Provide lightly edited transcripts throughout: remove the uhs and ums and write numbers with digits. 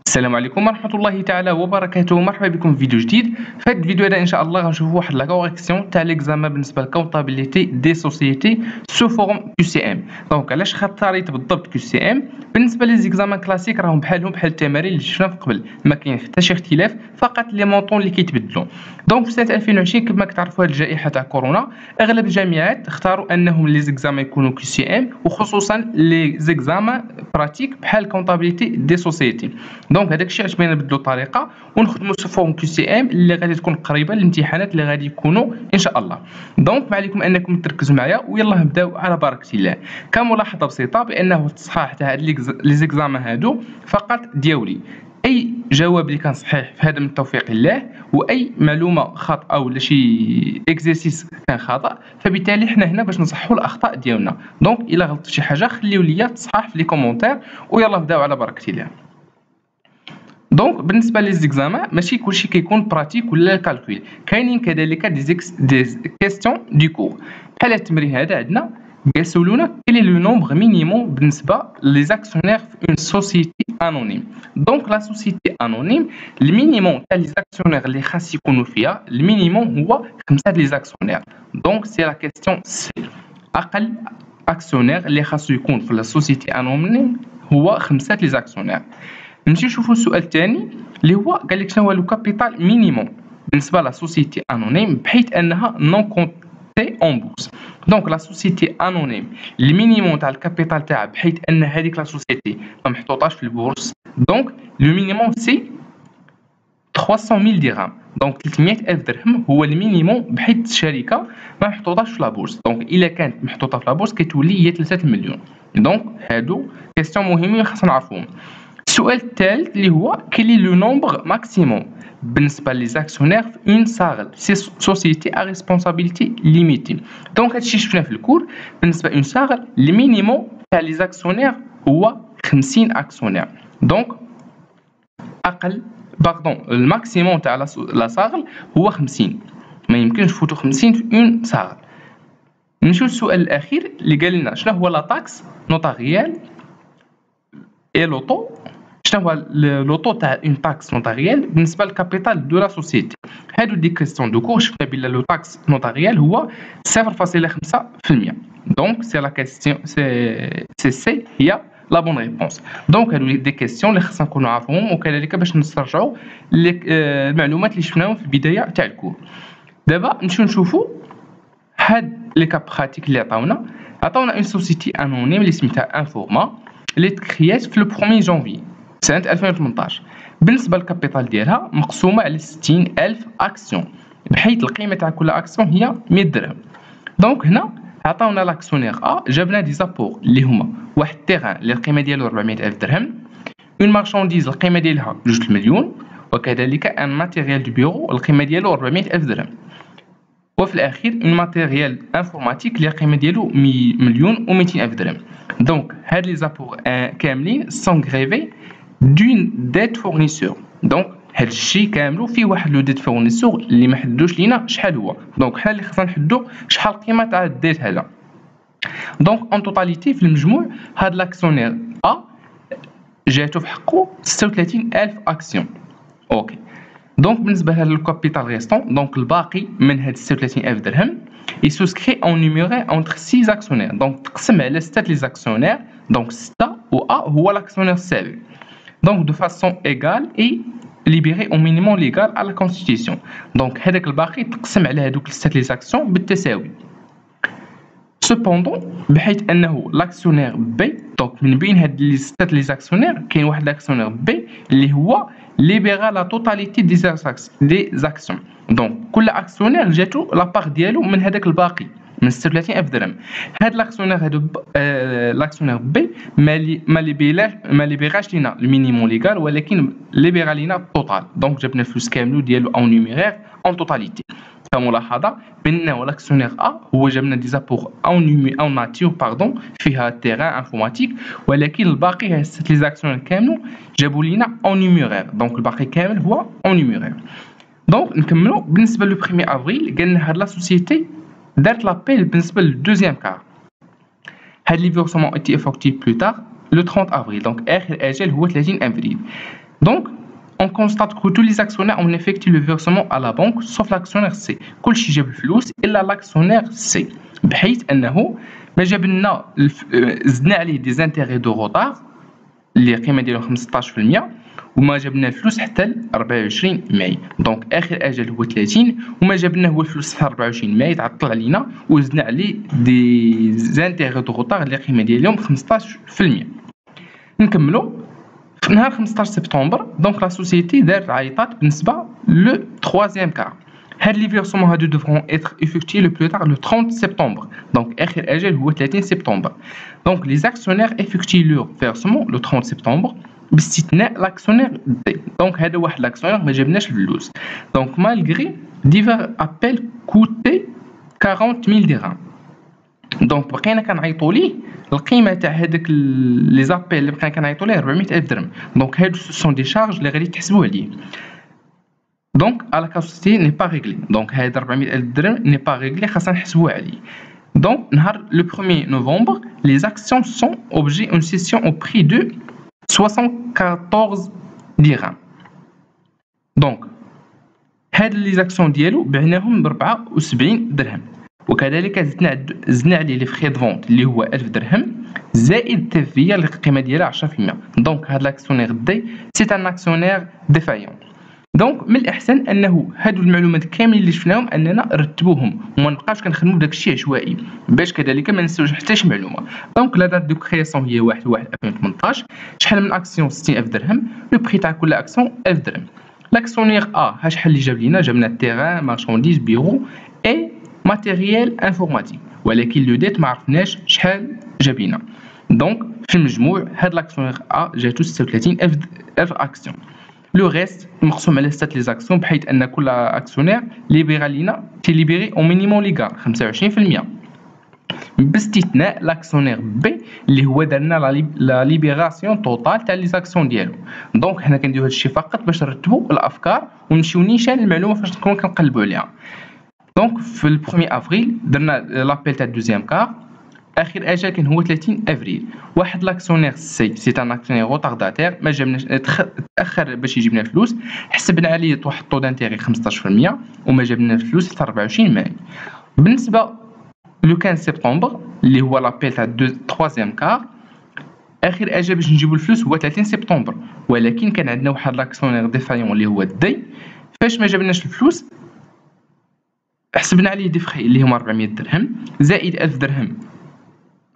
السلام عليكم ورحمة الله تعالى وبركاته. مرحبا بكم في فيديو جديد. في هذا الفيديو هذا ان شاء الله غنشوفوا واحد لا كوريكسيون تاع ليكزامان بالنسبه للكونطابيليتي دي سوسيتي سو فورم كيو سي ام. دونك علاش اختاريت بالضبط كيو سي ام؟ بالنسبه لي زيكزامان كلاسيك راهم بحالهم بحال التمارين اللي شفنا قبل، ما كاين حتى شي اختلاف، فقط لي مونطون اللي كيتبدلوا. دونك في سنه 2020 كما كتعرفوا هذه الجائحه تاع كورونا، اغلب الجامعات اختاروا انهم لي زيكزامان يكونوا كيو سي ام، وخصوصا لي زيكزامان براتيك بحال كونطابيليتي دي سوسيتي. دونك هذاك الشيء علاش بغينا نبدلوا الطريقه ونخدموا سو فورم كيو سي ام اللي غادي تكون قريبه للامتحانات اللي غادي يكونوا ان شاء الله. دونك ما عليكم انكم تركزوا معايا ويلا نبداو على بركه الله. كملاحظه بسيطه بانه التصحيح تاع هاد لي زيكزامان هادو فقط ديالي، اي جواب اللي كان صحيح فهذا من توفيق الله، واي معلومه خاطئه ولا شي اكزرسيس كان خطا فبالتالي حنا هنا باش نصححوا الاخطاء ديالنا. دونك الا غلطت شي حاجه خليو ليا تصحح في لي كومونتير ويلا نبداو على بركه الله. دونك بالنسبه لي زيكزامان ماشي كلشي كيكون براتيك ولا كالكول، كاينين كذلك دي كيستيون دو كور. بحال التمرين هذا عندنا كيسولونا كيل لو نومبر مينيموم بالنسبه لي زاكسيونير في اون سوسيتي انونيم. دونك لا سوسيتي انونيم المينيموم تاع لي زاكسيونير اللي خاص يكونوا فيها المينيموم هو 5 لي زاكسيونير. دونك سي لا كيستيون سي، اقل اكسيونير اللي خاصو يكون في لا سوسيتي انونيم هو 5 لي زاكسيونير. نمشي نشوفوا السؤال الثاني اللي هو قال لك شنو هو لو كابيتال مينيموم بالنسبه لا سوسيتي انونيم بحيث انها نون كونتي اون بورس. دونك لا سوسيتي انونيم المينيموم تاع الكابيتال تاعها بحيث ان هذيك لا سوسيتي ما محطوطاش في البورس. دونك لو مينيموم سي 300,000 درهم. دونك 300,000 درهم هو المينيموم بحيث الشركه ما محطوطاش في لابورس. دونك الا كانت محطوطه في لابورس كتولي هي 3 مليون. دونك هادو كيستيون مهمين خاصنا نعرفوهم. السؤال الثالث اللي هو كيلي لو نومبر ماكسيموم بالنسبه لي زاكسيونير في اون ساغل سي سوسيتي ا ريسبونسابيلتي ليميتي. دونك هادشي شفنا في الكور. بالنسبه اون ساغل المينيموم تاع لي زاكسيونير هو 50 اكسيونير. دونك اقل الماكسيموم تاع لا ساغل هو 50، ما يمكنش نفوتو 50 في اون ساغل. نمشيو للسؤال الاخير اللي قال لنا شنو هو لا تاكس نوتاريال اي لوطو. شنو هو لوطو تاع اون تاكس نوتاريال بالنسبه للكابيتال دو لا سوسيتي. هادو دي كيستيون دو كور شفنا بلا لو تاكس نوتاريال هو 0.5%. دونك سي لا كيستيون سي هي لا بون ريبونس. دونك هادو دي كيستيون اللي خصنا نكونوا عارفوهم، وكذلك باش نسترجعوا المعلومات اللي شفناهم في البدايه تاع الكور. دابا نمشيو نشوفوا هاد لي كاب براتيك اللي عطاونا اون سوسيتي انونيم اللي سميتها انفورما اللي تكريات في لو 1 جونفي سنه 2018. بالنسبه للكابيتال ديالها مقسومه على 60,000 اكسيون بحيث القيمه تاع كل اكسيون هي 100 درهم. دونك هنا عطاونا لاكسيونير ا، جابنا دي زابور اللي هما واحد التيران اللي القيمه ديالو 400,000 درهم، اون مارشانديز القيمه ديالها 2 مليون، وكذلك ان ماتيريال دو بيرو القيمه ديالو 400,000 درهم، وفي الاخير اون ماتيريال انفورماتيك اللي القيمه ديالو 1,200,000 درهم. دونك هاد لي زابور كاملين سون غريفي دون ديت فورنيسور. دونك هاد الشيء كاملو فيه واحد لو ديت فورنيسور اللي ما حددوش لينا شحال هو. دونك حنا اللي خصنا نحددو شحال القيمه تاع الديت هذا. دونك اون توتاليتي في المجموع هاد لاكسيونير ا جاتو في حقو 36,000 اكسيون. اوكي. دونك بالنسبه لهاد الكابيتال ريستون، دونك الباقي من هاد 36,000 درهم يسوسكري اون نيميري اونتر 6 اكسيونير. دونك تقسم على 6 لي زاكسيونير. دونك 6 و ا هو لاكسيونير السابع. دونك دو فاسون ايغال اي ليبيري او مينيموم ليغال على لا كونستيتيسيون. دونك هذاك الباقي تقسم على هذوك 6 لي زاكسيون بالتساوي. سوبوندون بحيث انه لاكسيونير بي، دونك من بين هاد لي 6 لي زاكسيونير كاين واحد لاكسيونير بي اللي هو ليبيرا لا توتاليتي دي زاكسيون. دونك كل اكسيونير جاتو لا بار ديالو من هذاك الباقي من 36,000 درهم. هاد لاكسيونير هادو لاكسيونير بي ما ليبيراش لينا المينيموم ليغال، ولكن ليبيرا لينا التوتال. دونك جبنا الفلوس كاملو ديالو اون نيميرير اون توتاليتي. كملاحظه بانه لاكسيونير ا هو جابنا دي زابور اون ناتيور فيها تيران انفورماتيك، ولكن الباقي هاد لي زاكسيونير كاملو جابوا لينا اون نيميرير. دونك الباقي كامل هو اون نيميرير. دونك نكملوا بالنسبه لو 1 افريل قالنا هاد لا سوسيتي دارت لابيل بالنسبه للدوزيام كار. هاد لي فيرسمون ايتي افكتيف بلو تار لو 30 افريل. دونك اخر اجل هو 30 افريل. Donc on constate que tous les actionnaires ont effectué le versement à la banque sauf l'actionnaire C. كلشي جاب الفلوس الا l'actionnaire C، بحيث انه ما جاب لنا زدنا عليه دي زانتيغي دو روتار اللي القيمه ديالهم 15% وما جاب لنا الفلوس حتى ل 24 ماي. دونك اخر اجل هو 30 وما جاب لنا هو الفلوس حتى 24 ماي، تعطل علينا وزدنا عليه دي زانتيغي دو روتار اللي القيمه ديالهم 15%. نكملوا في نهار 15 سبتمبر. دونك لا سوسيتي دارت عيطات بالنسبه لو 3e كار. هاد لي فيرسمون هادو devront être effectués le plus tard le 30 septembre. Donc اخر اجل هو 30 سبتمبر. Donc les actionnaires effectuent leur versement le 30 septembre باستثناء لاكسيونير دي. دونك هذا واحد لاكسيونير ما جابناش الفلوس. دونك مالغري ديفر ابل كوتي 40000 درهم. دونك بقينا كنعيطوا ليه القيمه تاع هذاك لي زابيل اللي بقينا كنعيطوا ليه 400000 درهم. دونك هادو سون دي شارج اللي غادي تحسبوا عليه. Donc, à la société n'est pas réglée. Donc, 400000 درهم n'est pas réglé, خاصنا نحسبوه عليه. Donc, le 1er novembre, les actions sont objet d'une cession au prix de 74 dirhams. Donc, هاد les actions ديالو بعناهم ب 74 درهم. وكذلك زدنا عليه لي فخي دو فونت اللي هو 1000 درهم زائد التفيه اللي القيمه ديالها 10%. دونك هاد لاكسيونير دي سي ان اكسيونير ديفايون. دونك من الاحسن انه هادو المعلومات كاملين اللي شفناهم اننا نرتبوهم وما نبقاوش كنخدموا بداك الشيء عشوائي باش كذلك ما نساوش حتى شي معلومه. دونك لا دات دو كرياسيون هي 1/1/2018. شحال من اكسيون 60000 درهم. لو بري تاع كل اكسيون 1000 درهم. لاكسيونير ا شحال اللي جاب لينا؟ جاب لنا التيران مارشانديز بيرو اي ماتيريال انفورماتيك، ولكن لو ديت ما عرفناش شحال جاب لينا. دونك في المجموع هاد لاكسيونير ا جاتو 36000 اكسيون. لو ريست مقسوم على 6 لي زاكسيون بحيث ان كل اكسيونير ليبيرا لينا تيليبيري او مينيموم ليغال 25% باستثناء لاكسيونير بي اللي هو درنا لا ليبيراسيون توتال تاع لي زاكسيون ديالو. دونك حنا كنديرو هادشي فقط باش نرتبوا الافكار ونمشيو نيشان المعلومه فاش نكونوا كنقلبوا عليها. دونك في البروميي افريل درنا لابيل تاع الدوزيام كار. اخر اجل كان هو 30 افريل. واحد لاكسيونير سي ان اكسيونير روتارداتير ما جابناش تاخر باش يجيب لنا فلوس، حسبنا عليه واحد طو دانتيغي 15% وما جاب لنا الفلوس حتى 24 ماي. بالنسبه لو 15 سبتمبر اللي هو لابيل تاع 3e كار، اخر اجل باش نجيبو الفلوس هو 30 سبتمبر، ولكن كان عندنا واحد لاكسيونير ديفايون اللي هو دي. فاش ما جابناش الفلوس حسبنا عليه دي فخي اللي هما 400 درهم زائد 1000 درهم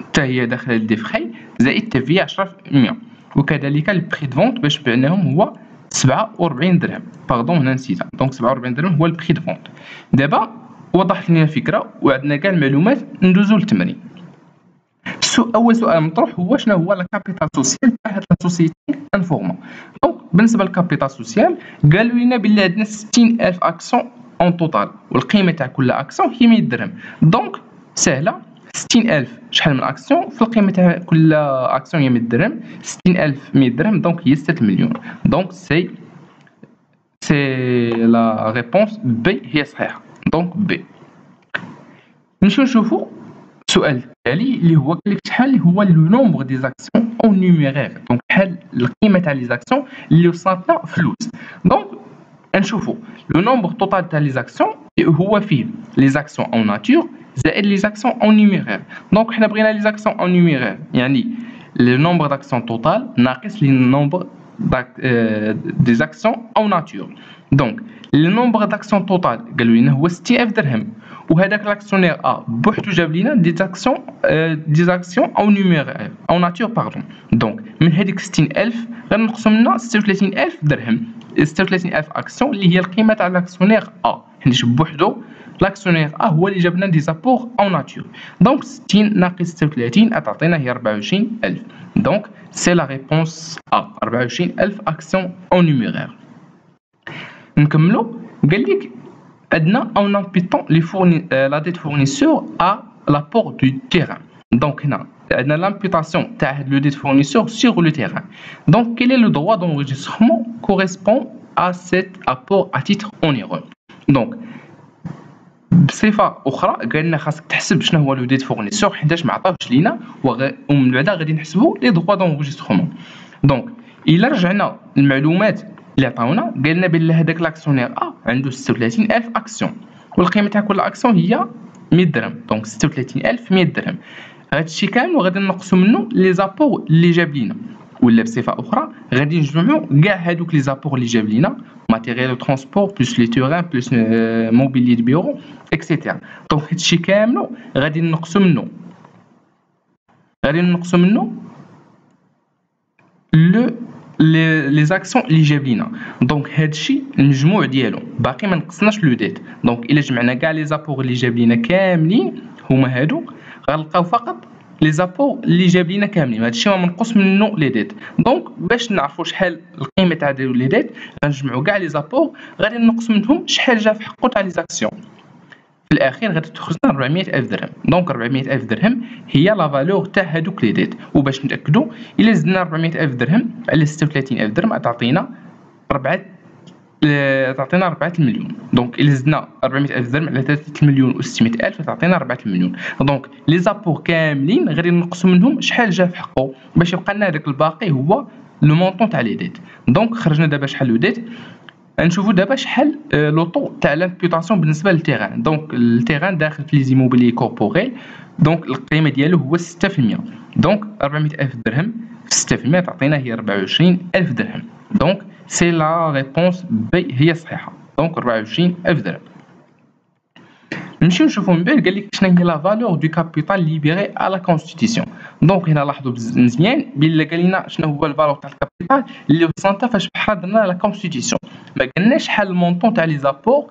حتى هي داخله الدي فخي زائد تفيه 10%. وكذلك البري دو فونت باش بعناهم هو 47 درهم. باردون هنا نسيتها. دونك 47 درهم هو البري دو فونت. دابا وضحت لنا الفكره وعندنا كاع المعلومات، ندوزو للتمرين. اول سؤال مطروح هو شنو هو لا كابيتال سوسيال تاع هاد لا سوسيتي انفورما. دونك بالنسبه للكابيتال سوسيال قالوا لنا بلي عندنا 60000 اكسيون اون توتال والقيمه تاع كل اكسيون هي 100 درهم. دونك سهله، 60000 شحال من اكسيون في القيمه تاع كل اكسيون هي 100 درهم. 60000 100 درهم دونك هي 6 مليون. دونك سي لا ريبونس بي هي صحيحه. دونك بي. نمشيو نشوفوا السؤال التالي اللي هو قال لك شحال هو لو نومبر دي زاكسيون اون نيميرير. دونك شحال القيمه تاع لي زاكسيون اللي وصلتنا فلوس. دونك نشوفوا لو نومبر توتال تاع لي زاكسيون هو فيه لي زاكسيون اون ناتور زائد لي زاكسيون اون نيميرير. دونك حنا بغينا لي زاكسيون اون نيميرير يعني لو نومبر داكسيون توتال ناقص لي نومبر دي زاكسيون اون ناتور. دونك لو نومبر داكسيون توتال قالوا لنا هو 60000 درهم، وهذاك لاكسيونير ا بوحدو جاب لينا دي زاكسيون اون نيميرير اون ناتور باردون. دونك من هذيك 60000 غنقسم لنا 36000 درهم، 36000 اكسيون اللي هي القيمه تاع لاكسيونير ا، حيت بوحدو لاكسيونير ا هو اللي جاب لنا دي زابور اون ناتور. دونك 60 ناقص 36 تعطينا هي 24000. دونك سي لا ريبونس ا 24000 اكسيون اون نيميرير. نكملوا. قال لك عندنا اون امبيتون لي فورني لا ديت فورنيسور ا لابور دو تيران. دونك هنا عندنا لامبيتاسيون تاع هاد لو ديت فورنيسور سور لو تيران. دونك كيل لو droit d'enregistrement correspond à cet apport à titre onéreux. دونك بصفه اخرى قال لنا خاصك تحسب شنو هو لو ديت فورنيسور حيتاش ما عطاوش لينا ومن بعد غادي نحسبوا لي droit d'enregistrement. دونك الا رجعنا المعلومات اللي عطاونا قالنا بلي هذاك لاكسيونير ا عنده 36000 اكسيون والقيمه تاع كل اكسيون هي 100 درهم، دونك 36000 100 درهم. هادشي كامل وغادي نقصوا منه لي زابور اللي جاب لينا، ولا بصفه اخرى غادي نجمعوا كاع هادوك لي زابور اللي جاب لينا، ماتيريال دو ترونسبور بلس لي توران بلس موبيلي دو بيرو اكسيتيرا. دونك هادشي كامل غادي نقصوا منه لي زاكسيون اللي جاب لينا. دونك هادشي المجموع ديالو باقي ما نقصناش لو ديت. دونك الا جمعنا كاع لي زابور اللي جاب لينا كاملين هما هادو، غنلقاو فقط لي زابور اللي جاب لينا كاملين، هادشي ما منقص منه لي ديت. دونك باش نعرفوا شحال القيمه تاع لي ديت غنجمعوا كاع لي زابور، غادي نقص منهم شحال جا في حقه تاع لي زاكسيون. في الاخير غادي تخرجنا 400000 درهم. دونك 400000 درهم هي لا فالور تاع هادوك لي ديت. وباش نتاكدوا الا زدنا 400000 درهم على 36000 درهم تعطينا 4 المليون. دونك الا زدنا 400000 درهم على 3 مليون و600000 تعطينا 4 المليون. دونك لي زابور كاملين غادي نقصوا منهم شحال جا في حقه باش يبقى لنا هذاك الباقي هو لو مونطون تاع لي ديت. دونك خرجنا دابا شحال لو ديت. نشوفوا دابا شحال لو طو تاع لامبوطاسيون بالنسبه للتيران. دونك التيران داخل في لي زيموبيلي كوربوريل، دونك القيمه ديالو هو 6%. دونك 400000 درهم في 6% تعطينا هي 24000 درهم. دونك سي لا ريبونس بي هي صحيحه. دونك 24000 درهم. نمشيو نشوفوا من بعد قال لك شنو هي لا فالور دو كابيتال ليبيري على لا كونستيتيسيون. دونك هنا لاحظوا مزيان بلي قال لنا شنو هو الفالور تاع الكابيتال اللي وصلنا فاش بحال درنا لا كونستيتيسيون، ما قالناش شحال المونطون تاع لي زابور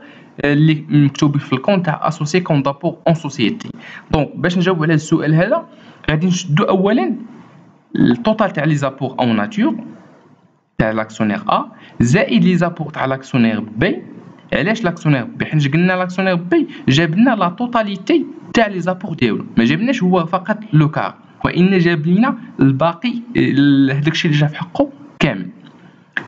اللي مكتوبين في الكونت تاع اسوسي كون دابور اون سوسيتي. دونك باش نجاوب على السؤال هذا غادي نشدو اولا التوتال تاع لي زابور اون ناتور تاع لاكسيونير ا زائد لي زابور تاع لاكسيونير بي. علاش لاكسيونير بي؟ حيت قلنا لاكسيونير بي جاب لنا لا توتاليتي تاع لي زابور ديالو، ما جابناش هو فقط لو كار، وان جاب لنا الباقي هذاك الشيء اللي جا في حقه كامل،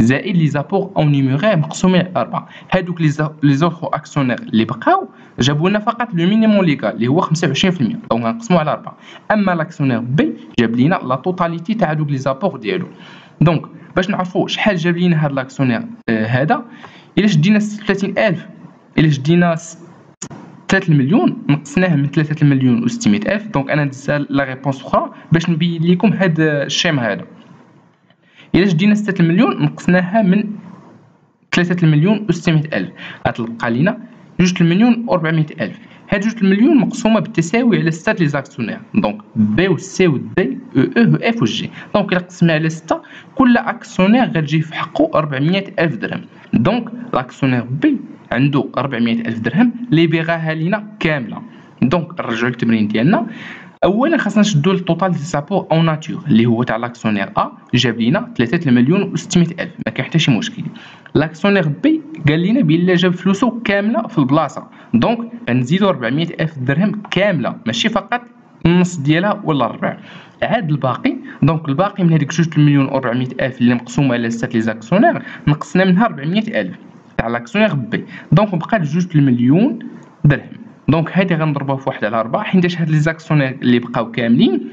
زائد لي زابور اون نيميرير مقسومين على 4. هادوك لي زوطخ اكسيونير اللي بقاو جابوا لنا فقط لو مينيموم ليغال اللي هو 25%، دونك غنقسموه على 4. اما لاكسيونير بي جاب لنا لا توتاليتي تاع هادوك لي زابور ديالو. دونك باش نعرفوا شحال جاب لنا هاد لاكسيونير هذا، الا شدينا 36000 الا شدينا 3 المليون نقصناه من 3 المليون و600000، دونك انا ندز لا ريبونس اخرى باش نبين لكم هاد الشيم هذا. الا شدينا 6 المليون نقصناها من 3 المليون و600000 غتلقى لينا 2 المليون و400000. هاد 2 المليون مقسومه بالتساوي على 6 لي زاكسيونير، دونك بي و سي و دي او او اف و جي. دونك الا قسمنا على 6 كل اكسيونير غتجي في حقه 400000 درهم. دونك لاكسيونير بي عنده 400000 درهم اللي بيغاها لينا كامله. دونك نرجعوا للتمرين ديالنا. اولا خاصنا نشدو التوتال دي زابور اون ناتور اللي هو تاع لاكسيونير ا جاب لينا 3 المليون و600000، ما كاين حتى شي مشكل. لاكسيونير بي قال لنا بلي جاب فلوسو كامله في البلاصه، دونك غنزيدو 400000 درهم كامله ماشي فقط النص ديالها ولا الربع. عاد الباقي، دونك الباقي من هذيك 2 المليون و400000 اللي مقسومه على 6 لي زاكسيونير نقصنا منها 400000 تاع لاكسيونير بي، دونك بقى 2 المليون درهم. دونك هادي غنضربوها في 1 على 4 حيتاش هاد لي زاكسيونير اللي بقاو كاملين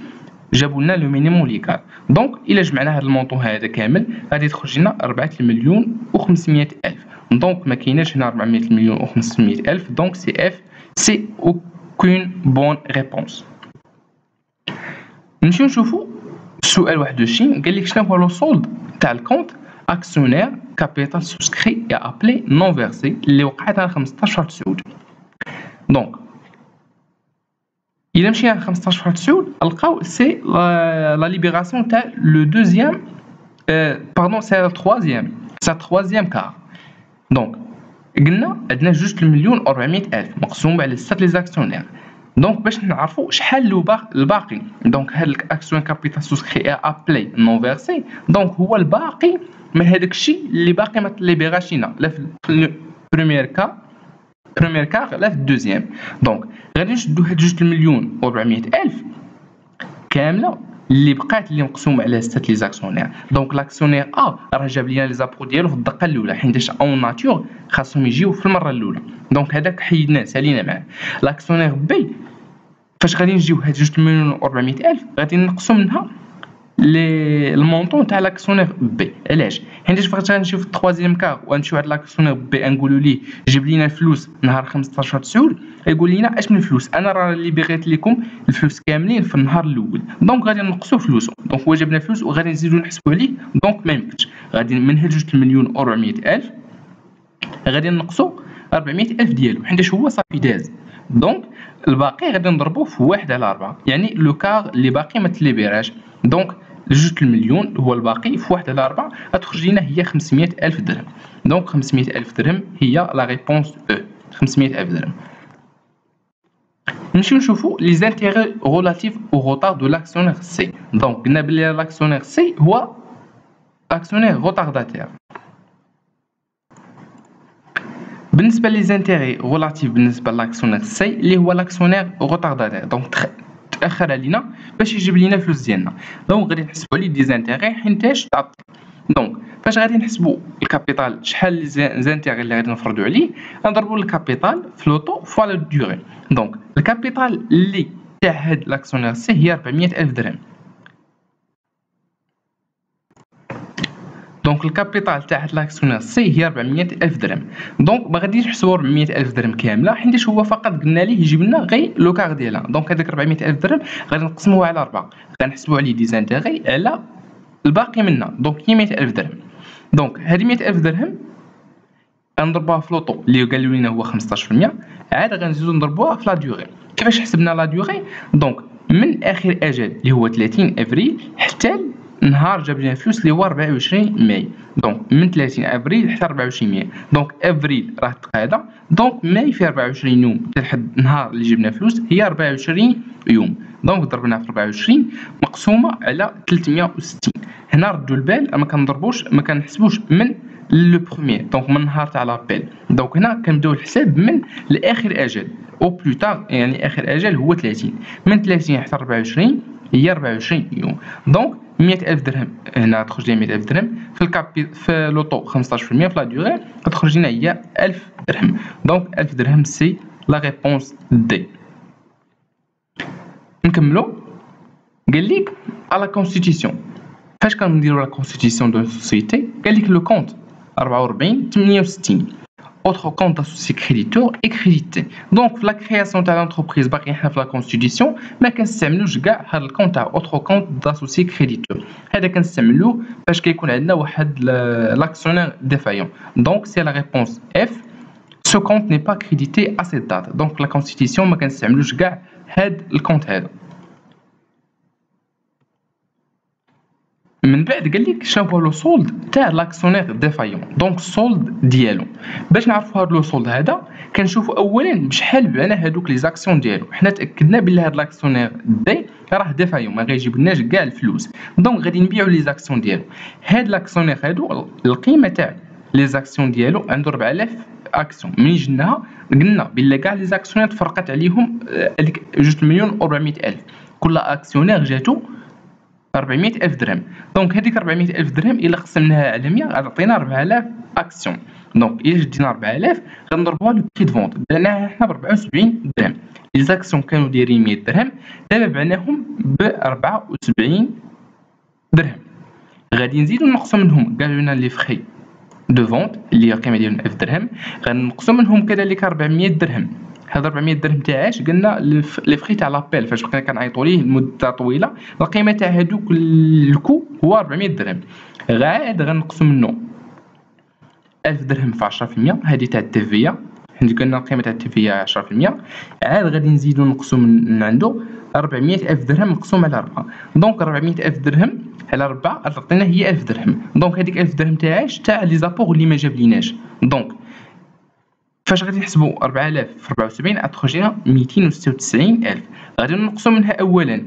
جابوا لنا لو مينيموم ليغال. دونك الا جمعنا هاد المونطون هذا كامل غادي تخرج لنا 4 المليون و500000. دونك ما كايناش هنا 400 مليون و500000، دونك سي اف سي اوكون بون ريبونس. نمشيو نشوفو السؤال 21 قال لك شنو هو لو سولد تاع الكونت اكسيونير كابيتال سوسكري يا ابلي نون فيرسي اللي وقعت على 15 تسعود. دونك الا مشينا ل 15 تسعود نلقاو سي لا ليبيراسيون تاع لو دوزيام باردون سي تروازيام كار. دونك قلنا عندنا 2 المليون و400000 مقسوم على 6 لي زاكسيونير. دونك باش نعرفوا شحال الباقي، دونك هاد الاكسيون كابيتال سوسكري ابلي نون فيرسي، دونك هو الباقي من هذاك الشيء اللي باقي ما ليبيراش لينا لا في البريمير كار لا في الدوزيام. دونك غادي نشدو هاد 2 المليون و400000 كامله اللي بقات اللي مقسومه على 6 لي زاكسيونير. دونك لاكسيونير ا راه جاب لينا لي زابور ديالو في الدقه الاولى حيتاش اون ناتور خاصهم يجيو في المره الاولى، دونك هذاك حيدناه سالينا معاه. لاكسيونير بي فاش غادي نجيو هاد 2 مليون و400000 غادي نقصوا منها المونطون تاع لاكسيونير بي. علاش؟ حيت فاش غنمشيو في التروازيام كار وغنمشيو واحد لاكسيونير بي نقولوا ليه جيب لينا الفلوس نهار 15/9 يقول لنا اش من الفلوس، انا راه اللي بغيت لكم الفلوس كاملين في النهار الاول، دونك غادي نقصوا فلوسهم. دونك هو جاب لنا فلوس وغادي نزيدو نحسبوا عليه، دونك ما يمكنش. غادي من هاد 2,400,000 غادي نقصوا 400,000 ديالو حيت هو صافي داز. دونك الباقي غادي نضربوه في 1/4، يعني لو كار اللي باقي ما تليبيراش. دونك 2,000,000 هو الباقي في 1/4 غتخرج لينا هي 500,000 درهم. دونك 500,000 درهم هي لا ريبونس او 500,000 درهم. نمشيو نشوفو لي زانتيغي ريلاتيف او روتار دو لاكسيونير سي. دونك قلنا بلي لاكسيونير سي هو اكسيونير روتارداتير. بالنسبه لي زانتيغي ريلاتيف بالنسبه لاكسيونير سي اللي هو لاكسيونير روتارداتير، دونك تاخر علينا باش يجيب لينا الفلوس ديالنا. دونك غادي نحسبوا عليه دي زانتيغي حيتاش تعطل. دونك فاش غادي نحسبوا الكابيتال شحال لي زانتيغي اللي غادي نفرضوا عليه، نضربوا الكابيتال في لوطو فوا لو ديوري. دونك الكابيتال اللي تاع هاد لاكسيونير سي هي 400,000 درهم. دونك الكابيتال تاع هاد لاكسيونير سي هي 400,000 درهم. دونك ما غاديش نحسبوا 400,000 درهم كامله حيت هو فقط قلنا ليه يجيب لنا غير لو كار ديالها. دونك هذاك 400,000 درهم غادي نقسموه على 4، غنحسبوا عليه دي زانتيغي على الباقي منها، دونك هي 100,000 درهم. دونك هذه 100,000 درهم غنضربوها في لوطو اللي قالوا لنا هو 15%، عاد غنزيدو نضربوها في لا ديوري. كيفاش حسبنا لا ديوري؟ دونك من اخر اجل اللي هو 30 افريل حتى نهار جاب لنا فلوس اللي هو 24 ماي. دونك من 30 افريل حتى 24 ماي. دونك افريل راه تقادا، دونك ماي في 24 يوم حتى لحد النهار اللي جبنا فلوس هي 24 يوم. دونك ضربناها في 24 مقسومه على 360. هنا ردوا البال ما كنضربوش ما كنحسبوش من لو بروميير، دونك من النهار تاع لابيل. دونك هنا كنبداو الحساب من الاخر اجل او بلوتار، يعني اخر اجل هو 30. من 30 حتى 24 هي 24 يوم. دونك 100,000 درهم هنا تخرج لي 100,000 درهم في لوطو 15% في لا ديوري تخرج لنا هي 1000 درهم. دونك 1000 درهم سي لا ريبونس دي. نكملو. قال لك على كونستيتيسيون فاش كنديرو لا كونستيتيسيون دو سوسيتي قال لك لو كونت 44-68 autre compte d'associé créditeur et crédité. Donc في la création تاع l'entreprise باقي حنا في la constitution ما كنستعملوش كاع هاد الكونت تاع autre compte d'associé créditeur. هذا كنستعملوه فاش كيكون عندنا واحد l'actionnaire défaillant. Donc c'est la réponse F. Ce compte n'est pas crédité à cette date. Donc la constitution ما كنستعملوش كاع هاد الكونت هذا. من بعد قال لك شنو هو لو سولد تاع لاكسيونير ديفايون. دونك السولد ديالو باش نعرفوا هذا لو سولد هذا كنشوفوا اولا بشحال بعنا هذوك لي زاكسيون ديالو. حنا تاكدنا بلي هذا لاكسيونير دي راه ديفايون ما غيجيبلناش كاع الفلوس، دونك غادي نبيعوا لي زاكسيون ديالو. هاد لاكسيونير هادو القيمه تاع لي زاكسيون ديالو عنده 4000 اكسيون. من جناها قلنا بلي كاع لي زاكسيونير تفرقت عليهم هذيك 2,400,000 كل اكسيونير جاتو 400,000 درهم. دونك هذيك 400,000 درهم الا قسمناها على 100 غتعطينا 4000 اكسيون. دونك الا جدينا 4000 غنضربوها لو بري دو فونت درناها حنا ب 74 درهم. لي زاكسيون كانوا دايرين 100 درهم دابا بعناهم ب 74 درهم. غادي نزيدو نقصو منهم قالوا لنا لي فري دو فونت اللي هي القيمه ديالهم 1000 درهم، غنقصو منهم كذلك 400 درهم. هاد 400 درهم تاعاش قلنا لي فري تاع لابيل فاش بقينا كنعيطوا ليه لمده طويله. القيمه تاع هادوك الكو هو 400 درهم. عاد غنقصوا منه 1000 درهم في 10%، هذه تاع التيفيا حيت قلنا القيمه تاع التيفيا 10%. عاد غادي نزيدو نقصوا من عنده 400,000 درهم مقسوم على 4. دونك 400,000 درهم على 4 غتعطينا هي 1000 درهم. دونك هذيك 1000 درهم تاعاش تاع لي زابور اللي ما جابليناش. دونك فاش غادي نحسبوا 4000 في 74 غتخرج لنا 296,000. غادي نقصوا منها اولا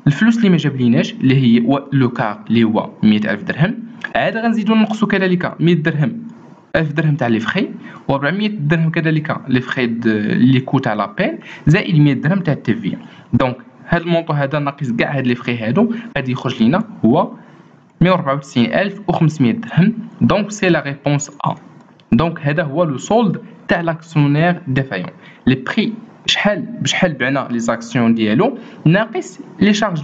الفلوس اللي ما جابليناش اللي هي لو كار اللي هو 100,000 درهم. عاد غنزيدو نقصوا كذلك 100 درهم 1000 درهم تاع لي فري و400 درهم كذلك لي فري لي كو تاع لابيل زائد 100 درهم تاع التيفيا. دونك هاد المونطو هذا ناقص كاع هاد لي فري هادو غادي يخرج لنا هو 194,500 درهم. دونك سي لا ريبونس ا. دونك هذا هو لو سولد تاع لاكسيونير ديفايون. لي بري بشحال بعنا لي زاكسيون ديالو ناقص لي شارج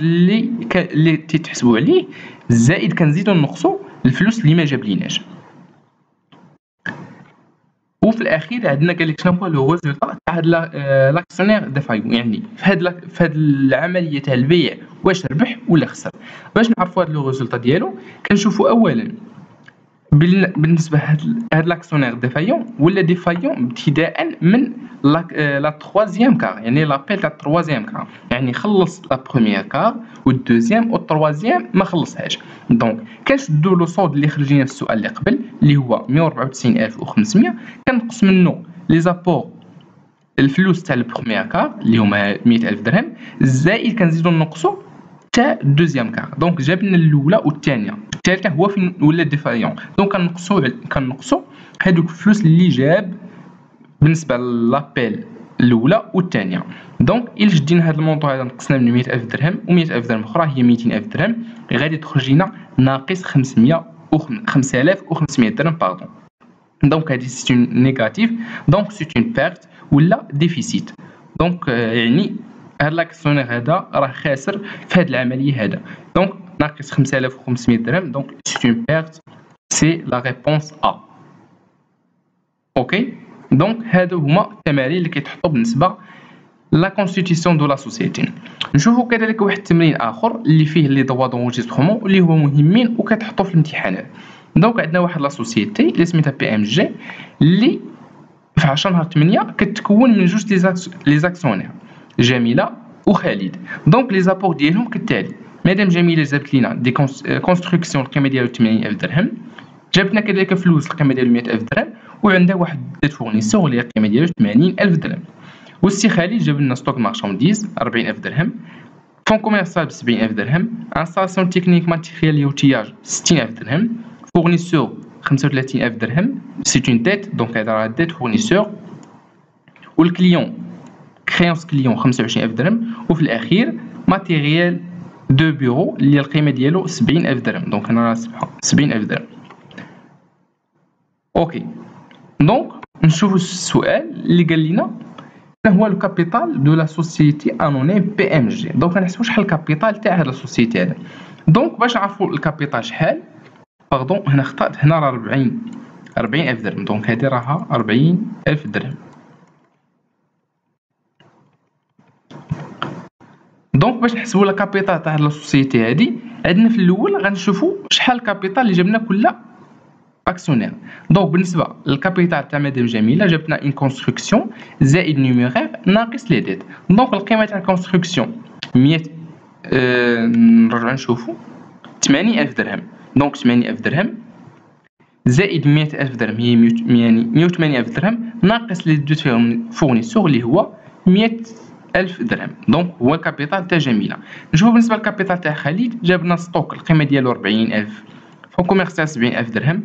اللي تيتحسبوا عليه زائد كنزيدو نقصو الفلوس اللي ما جابليناش. وفي الاخير عندنا قال لك شنو هو لو ريزولطا تاع هاد لاكسيونير ديفايون، يعني في هاد العمليه تاع البيع واش ربح ولا خسر. باش نعرفوا هاد لو ريزولطا ديالو كنشوفوا اولا بالنسبه هاد لاكسيونير ديفايون ولا ديفايون ابتداء من لا تروازيام كار، يعني لابيل تاع التروازيام كار، يعني خلص لا بروميير كار والدوزيام والتروازيام ما خلصهاش. دونك كنشدو لو صود اللي خرج لينا في السؤال اللي قبل اللي هو 194500، كنقص منه لي زابور الفلوس تاع البروميير كار اللي هما 100000 درهم، زائد كنزيدو نقصو تاع الدوزيام كار. دونك جاب لنا الاولى والثانيه، الثالثه هو فين ولا ديفايون. دونك كنقصو هادوك الفلوس اللي جاب بالنسبه لابيل الاولى والثانيه. دونك الا شدينا هاد المونطو هذا نقصنا من 100000 درهم و100000 درهم اخرى هي 200000 درهم، غادي تخرج لنا ناقص 5500 درهم باردون. دونك هادي سي اون نيجاتيف، دونك سي اون بيرت ولا ديفيسيت. دونك يعني هاد لاكسيونير هذا راه خاسر في هاد العمليه هذا. دونك ناقص 5500 درهم، دونك سي اون بيرت، سي لا ريبونس ا. اوكي، دونك هادو هما التمارين اللي كيتحطوا بالنسبه لا كونستيتيسيون دو لا سوسيتي. نشوفوا كذلك واحد التمرين اخر اللي فيه لي دوا دونجسترومون اللي هو مهمين وكتحطوا في الامتحانات. دونك عندنا واحد لا سوسيتي اللي سميتها بي ام جي اللي في 10 نهار 8 كتكون من جوج لي زاكسيونير جميله وخالد. دونك لي زابور ديالهم كالتالي: مدام جميله جابت لينا دي كونستركسيون القيمه ديالو 80000 درهم، جابت لنا كذلك فلوس القيمه ديالو 100000 درهم، وعندها واحد ديت فورنيسور اللي القيمه ديالو 80000 درهم. والسي خالد جاب لنا ستوك مارشانديز 40000 درهم، فون كوميرسال ب 70000 درهم، انستالاسيون تكنيك ماتيريال اوتياج 60000 درهم، فورنيسور 35000 درهم، سي اون ديت. دونك هذا راه ديت فورنيسور. والكليون كريونس كليون 25000 درهم، وفي الاخير ماتيريال دو بيرو اللي القيمه ديالو 70000 درهم. دونك هنا راه 70000 درهم. اوكي، دونك نشوفوا السؤال اللي قال لنا ما هو لو كابيتال دو لا سوسيتي انونيم بي ام جي. دونك غنحسبوا شحال الكابيتال تاع هاد لا سوسيتي هذا. دونك باش نعرفوا الكابيتال شحال، باردون هنا خطأت، هنا راه 40000 درهم. دونك هذه راها 40000 درهم. دونك باش نحسبوا لا كابيتال تاع لا سوسيتي هذه، عندنا في الاول غنشوفوا شحال الكابيتال اللي جبنا كل اكسيونير. دونك بالنسبه للكابيتال تاع مدام جميله جبنا اون كونستركسيون زائد نيميرير ناقص لي ديت. دونك القيمه تاع الكونستركسيون 100 نرجعوا نشوفوا 80000 درهم. دونك 80000 درهم زائد 100000 درهم هي 108000 درهم ناقص لي دوت فورنيسور اللي هو 100000 درهم. دونك هو الكابيتال تاع جميله. نشوفوا بالنسبه للكابيتال تاع خالد، جابنا ستوك القيمه ديالو 40000، فون كوميرسيال 70000 درهم،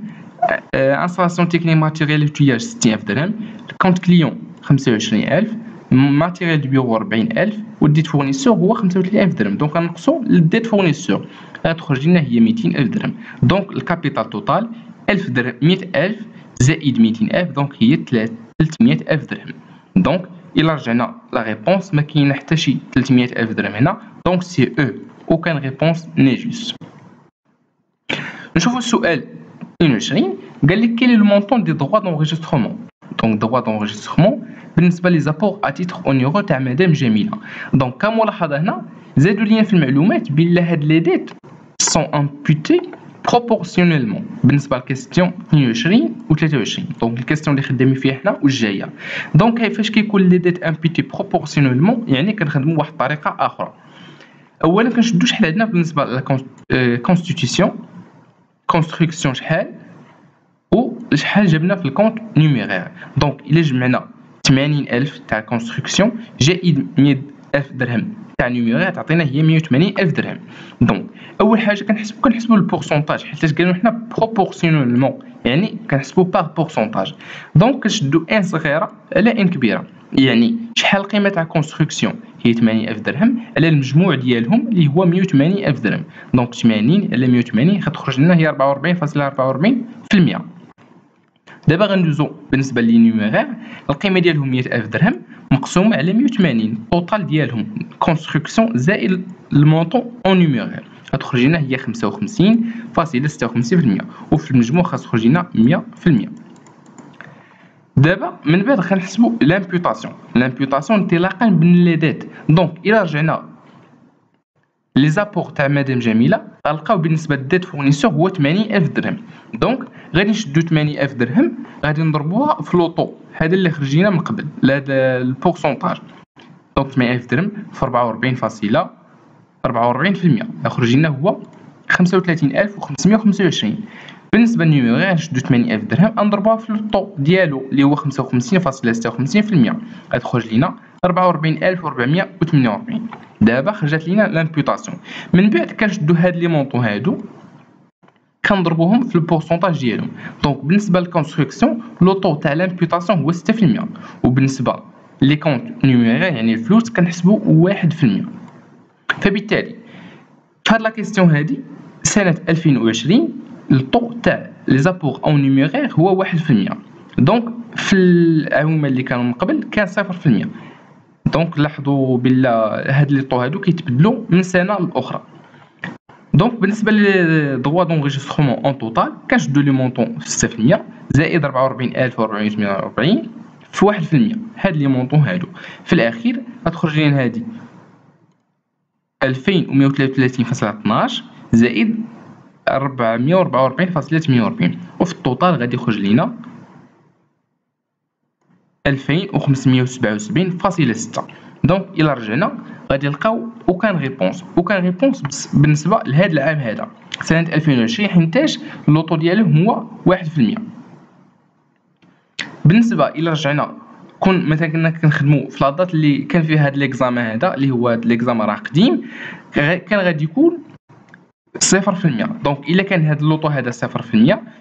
انستالاسيون تكنيك ماتيريال اوتياج 60000 درهم، كونت كليون 25000، ماتيريال دو بيرو 40000، والديت فورنيسور هو 35000 درهم. دونك غنقصوا الديت فورنيسور غتخرج لنا هي 200000 درهم. دونك الكابيتال توتال 1000 درهم، 100000 زائد 200000، دونك هي 300000 درهم. دونك إلا رجعنا لا ريبونس ما كاين حتى شي 300000 درهم هنا. دونك سي او اوكان ريبونس ني جوست. نشوفوا السؤال 22 قال لك كاين لو مونطون دي droits d'enregistrement. دونك droits d'enregistrement بالنسبه لي زابور ا تيتر اونيرو تاع مدام جميله. دونك كملاحظه هنا زادوا لينا في المعلومات بلا هاد لي ديت سون امبوتي بروبورسيونيلمون بالنسبه للكيستيون 22 و 23. دونك الكيستيون اللي خدامين فيها حنا والجايه. دونك كيفاش كيكون لي ديت امبوتي بروبورسيونيلمون، يعني كنخدموا واحد الطريقه اخرى. اولا كنشدو شحال عندنا بالنسبه لا كونستيتيسيون كونستركسيون شحال وشحال جبنا في الكونت نيميرير. دونك الا جمعنا 80000 تاع كونستركسيون زائد 100000 درهم تاع نيميرير تعطينا هي 180000 درهم. دونك اول حاجه كنحسبوا البورسونتاج، حيت قالوا حنا بروبورسيونيلمون يعني كنحسبوا بار بورسونتاج. دونك كنشدو ان صغيره على ان كبيره، يعني شحال القيمه تاع كونستركسيون هي 80000 درهم على المجموع ديالهم اللي هو 180000 درهم. دونك 80 على 180 غتخرج لنا هي 44.44%. دابا غندوزو بالنسبه لي نيميرير، القيمه ديالهم 100000 درهم مقسومة على 180 التوتال ديالهم كونستركسيون زائد المونطون اون نيميرير غتخرج لنا هي 55.56%، وفي المجموع خاص تخرج لنا 100%. دابا من بعد غنحسبوا لامبوطاسيون انطلاقا من لي ديت. دونك الى رجعنا لي زابور تاع مدام جميله غنلقاو بالنسبه للديت فورنيسور هو 80,000 درهم. دونك غادي نشدو 80,000 درهم غادي نضربوها في لوطو هذا اللي خرج لينا من قبل لهذا البورسونتاج. دونك 80,000 درهم في 44.44% غيخرج لنا هو 35,525. بالنسبه للنيميري غنشدو 80,000 درهم نضربوها في لوطو ديالو اللي هو 55.56% غتخرج لينا 44,448. دابا خرجت لينا لامبوطاسيون. من بعد كنشدو هاد لي مونطون هادو كنضربوهم في البورسونتاج ديالهم. دونك بالنسبه للكونستركسيون لوطو تاع لامبوطاسيون هو 6%، وبالنسبه لي كونط نيميري يعني الفلوس كنحسبو 1%. فبالتالي في هاد لا كيسيون هادي سنه 2020 الطو تاع لي زابور اون نيميرير هو 1%. دونك في العوامل اللي كانوا من قبل كان 0%. دونك لاحظوا بلا هاد لي طو هادو كيتبدلوا من سنه لاخرى. دونك بالنسبه لي دروا دونغيسترومون اون توتال كنشدو لي مونطون في 6% زائد 44,448 في 1%. هاد لي مونطون هادو في الاخير غتخرج لنا هادي 2133.12 زائد 444.48، وفي التوتال غادي يخرج لينا 2577.6. دونك الى رجعنا غادي نلقاو وكان ريبونس بالنسبه لهذا العام هذا سنه 2020 حينتاج اللوطو ديالو هو 1%. بالنسبه الى رجعنا كون مثلا كنا كنخدموا في لادات اللي كان فيها هذا ليكزامان هذا اللي هو هذا ليكزامان راه قديم كان غادي يكون 0%. دونك الا كان هذا اللوطو هذا 0%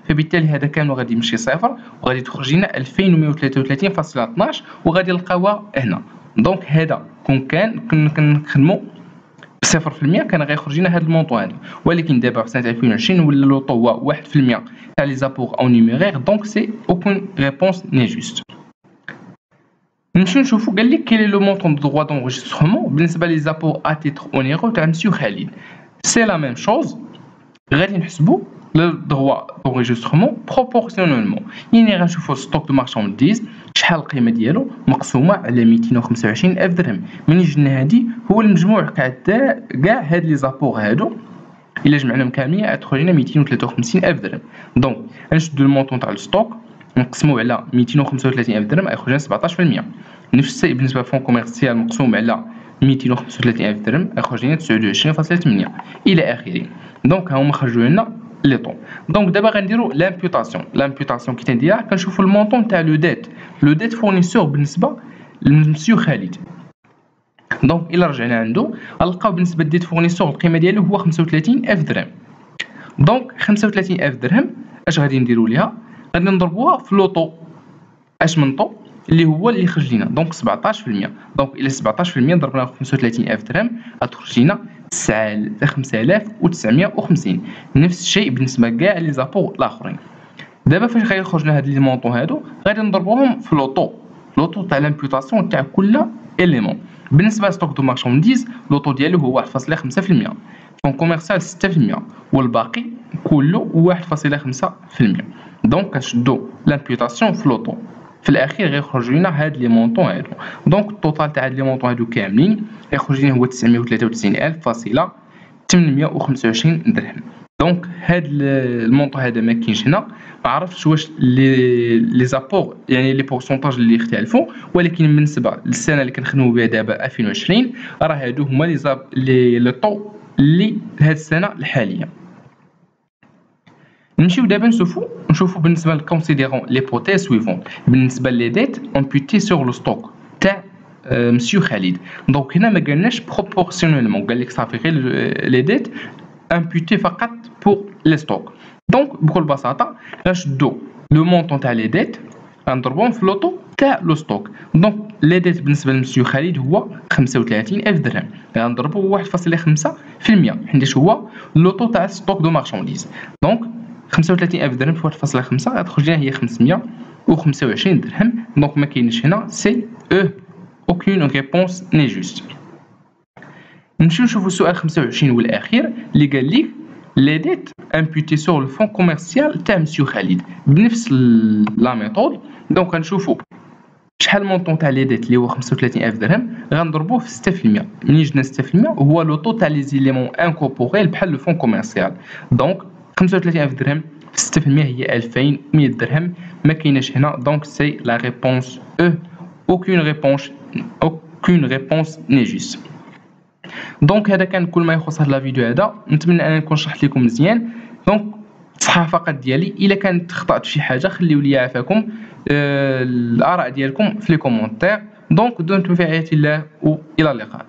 فبالتالي هذا كامل غادي يمشي صفر وغادي تخرج لنا 2133.12 وغادي نلقاوها هنا. دونك هذا كنا كنخدموا 0% كان غيخرج لنا هذا المونطو هذا، ولكن دابا في سنه 2020 ولا اللوطو هو 1% تاع لي زابور او نيميرير. دونك سي اوكون ريبونس ني جوست. نمشيو نشوفو قال لك كاين لو مونطون دو droit d'enregistrement بالنسبه لي زابور ا تيتر اونيرو تاع مسيو خالد. سي لا ميم شوز غادي نحسبو لو droit d'enregistrement proportionnellement، يعني غنشوفو ستوك دو مارشانديز شحال القيمه ديالو مقسومه على 225,000 درهم. من جبنا هادي هو المجموع كاع هاد لي زابور هادو الا جمعناهم كاملين غتخرج لنا 253,000 درهم. دونك غنشدو المونطون تاع الستوك نقسموه على 235,000 درهم غيخرج لنا 17%. نفس الشيء بالنسبه للفون كوميرسيال مقسوم على 235,000 درهم غيخرج لنا 29.8 الى اخره. دونك ها هما خرجوا لنا لي طون. دونك دابا غنديروا لامبوطاسيون كي تنديرها كنشوفوا المونطون تاع لو ديت فورنيسور بالنسبه لمسيو خالد. دونك الا رجعنا عنده غنلقاو بالنسبه للديت فورنيسور القيمه ديالو هو 35,000 درهم. دونك 35,000 درهم اش غادي نديروا ليها؟ غادي نضربوها في لوطو اش من طو اللي هو اللي خرج لينا دونك 17%. دونك الى 17% ضربناها في 35,000 درهم غتخرج لينا 5,950. نفس الشيء بالنسبه كاع لي زابور الاخرين. دابا فاش غيخرج لنا هاد لي مونطون هادو غادي نضربوهم في لوطو تاع لامبوطاسيون تاع كل اليمون. بالنسبه لستوك دو مارشانديز لوطو ديالو هو 1.5%، فون كوميرسيال 6%، والباقي كله 1.5%. دونك كنشدو لامبوطاسيون في لوطو في الاخير غيخرج لنا هاد لي مونطون هادو. دونك التوتال تاع هاد لي مونطون هادو كاملين غيخرج لنا هو 993,825 درهم. دونك هاد المونطون هذا ما كاينش هنا، ما عرفتش واش لي زابور يعني لي بورسونتاج اللي يختلفوا، ولكن بالنسبه للسنه اللي كنخدموا بها دابا 2020 راه هادو هما لي طو اللي هاد السنه الحاليه. نمشيو دابا نشوفوا بالنسبه لكونسيديرون ليبوتيز سويفون بالنسبه لي ديت امبوتي سور لو ستوك تاع مسيو خالد. دونك هنا ما قالناش بروبورسيونيلمون، قال لك صافي غير لي ديت امبوتي فقط بور لي ستوك. دونك بكل بساطه غنشدو لو مونطون تاع لي ديت غنضربوهم في لوطو تاع لو ستوك. دونك لي ديت بالنسبه لمسيو خالد هو 35,000 درهم غنضربو 1.5% حيت هو لوطو تاع ستوك دو مارشانديز. دونك 35,000 درهم في 1.5 غتخرج لنا هي 525 درهم. دونك ما كاينش هنا سي او aucune réponse n'est juste. نمشيو نشوفو السؤال 25 والاخير اللي قال لك les dettes imputées sur le fonds commercial تاع مسيو خالد بنفس لا ميثود. دونك غنشوفو شحال المونطون تاع لي ديت اللي هو 35000 درهم غنضربوه في 6%. منين جبنا 6% هو لو طو تاع لي زيليمون انكوربوريل بحال لو فون كوميرسيال. دونك 35000 درهم في 6% هي 2100 درهم. ما كايناش هنا دونك سي لا ريبونس او aucune réponse n'est juste. دونك هذا كان كل ما يخص هاد لا فيديو هذا. نتمنى ان نكون شرحت لكم مزيان. دونك تصحى فقط ديالي الا كانت خطأت في شي حاجه خليو لي عافاكم الاراء ديالكم في لي كومونتير. دونك دمتم في حياة الله والى اللقاء.